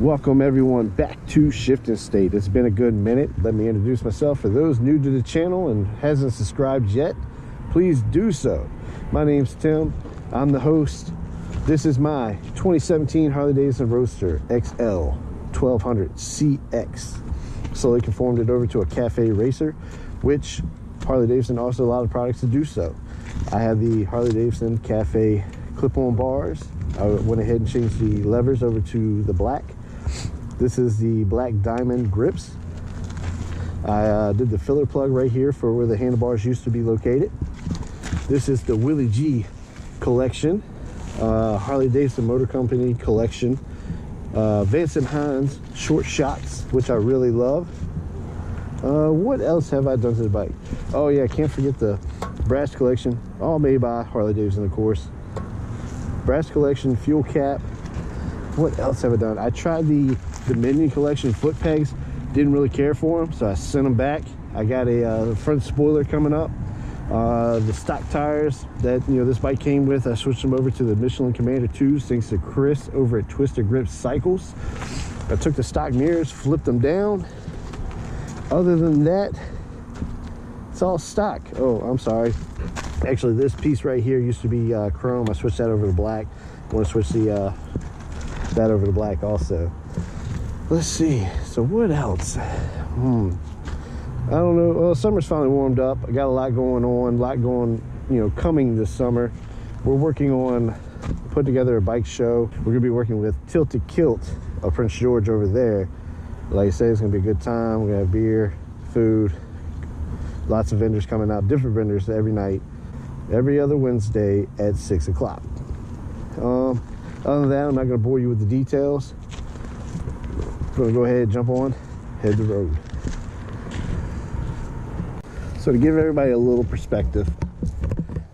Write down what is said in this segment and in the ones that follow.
Welcome everyone back to Shifting State. It's been a good minute. Let me introduce myself. For those new to the channel and hasn't subscribed yet, please do so. My name's Tim. I'm the host. This is my 2017 Harley-Davidson Roadster XL1200cx. Slowly conformed it over to a cafe racer, which Harley-Davidson offers a lot of products to do so. I have the Harley-Davidson cafe clip-on bars. I went ahead and changed the levers over to the black. This is the black diamond grips. I did the filler plug right here for where the handlebars used to be located. This is the Willie G collection, Harley-Davidson Motor Company collection. Vance & Hines short shots, which I really love. What else have I done to the bike? Oh yeah, can't forget the brass collection, all made by Harley-Davidson, of course. Brass collection, fuel cap. What else have I done? I tried the Dominion collection foot pegs, didn't really care for them, so I sent them back. I got a front spoiler coming up. The stock tires that this bike came with, I switched them over to the Michelin Commander 2s thanks to Chris over at Twisted Grip Cycles. I took the stock mirrors, flipped them down. Other than that, it's all stock. Oh, I'm sorry. Actually, this piece right here used to be chrome. I switched that over to black. I want to switch that over to black also. Let's see. So what else? I don't know. Well, summer's finally warmed up. I got a lot going on, coming this summer. We're working on putting together a bike show. We're gonna be working with Tilted Kilt of Prince George over there. Like I say, it's gonna be a good time. We're gonna have beer, food, lots of vendors coming out, different vendors every night, every other Wednesday at 6 o'clock. Other than that, I'm not gonna bore you with the details. I'm gonna go ahead and jump on, head the road. So to give everybody a little perspective,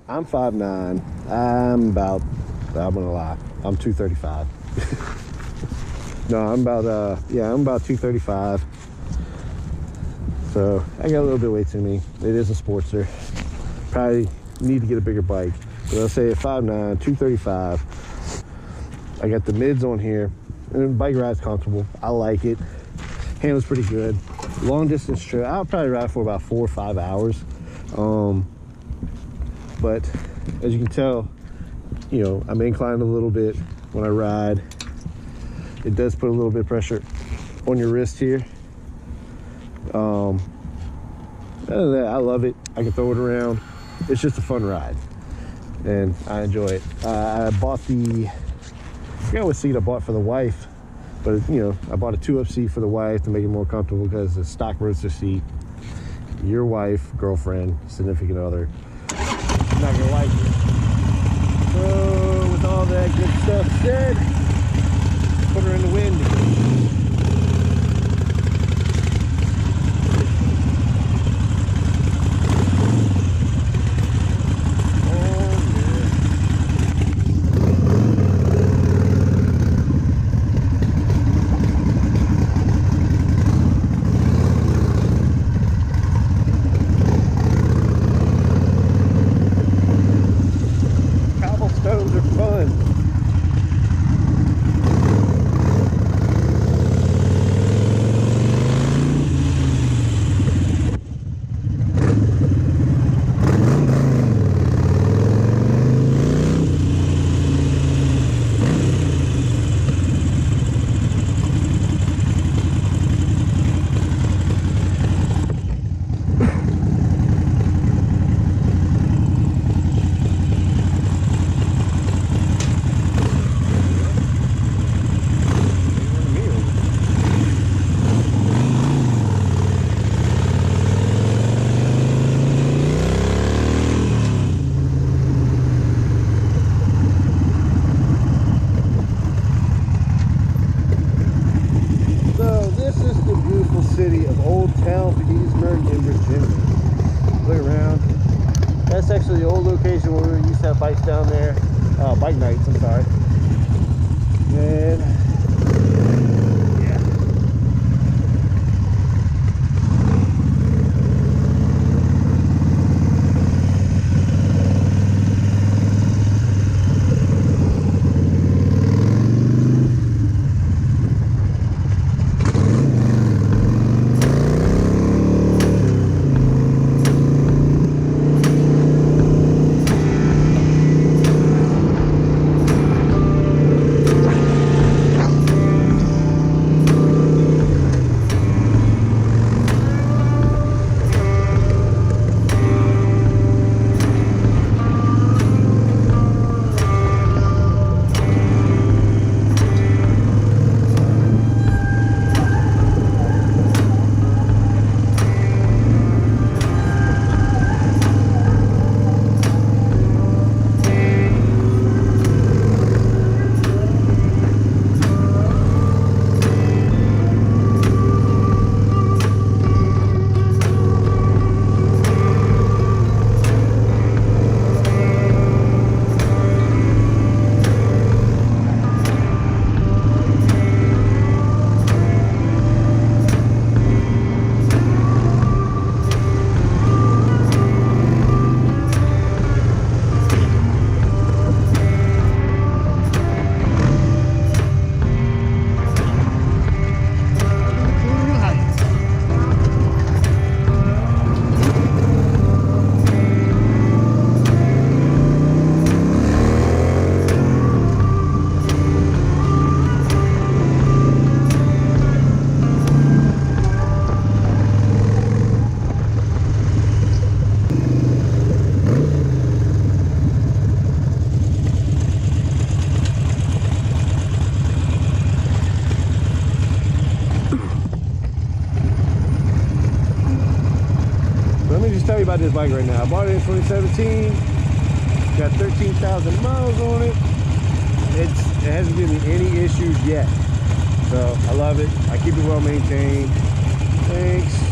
I'm 5'9". I'm gonna lie, I'm 235. No, I'm about 235. So I got a little bit of weight to me. It is a Sportster. Probably need to get a bigger bike. But I'll say at 5'9", 235. I got the mids on here, and the bike ride's comfortable. I like it. Handles pretty good. Long distance trip, I'll probably ride for about 4 or 5 hours. But as you can tell, I'm inclined a little bit when I ride. It does put a little bit of pressure on your wrist here. Other than that, I love it. I can throw it around. It's just a fun ride, and I enjoy it. I bought I forgot what seat I bought for the wife, but I bought a 2-up seat for the wife to make it more comfortable because the stock Roadster seat, your wife, girlfriend, significant other, not gonna like it. So with all that good stuff said, put her in the wind. Cobblestones are fun. City of Old Town, Petersburg in Virginia. Look around. That's actually the old location where we used to have bikes down there. Bike nights, I'm sorry. And yeah. about this bike right now. I bought it in 2017. Got 13,000 miles on it. It hasn't given me any issues yet. So I love it. I keep it well maintained. Thanks.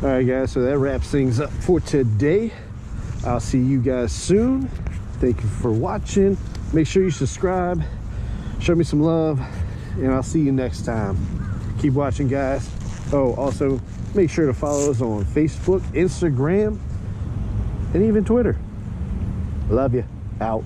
All right, guys, so that wraps things up for today. I'll see you guys soon. Thank you for watching. Make sure you subscribe, show me some love, and I'll see you next time. Keep watching, guys. Oh, also make sure to follow us on Facebook, Instagram, and even Twitter. Love you. Out.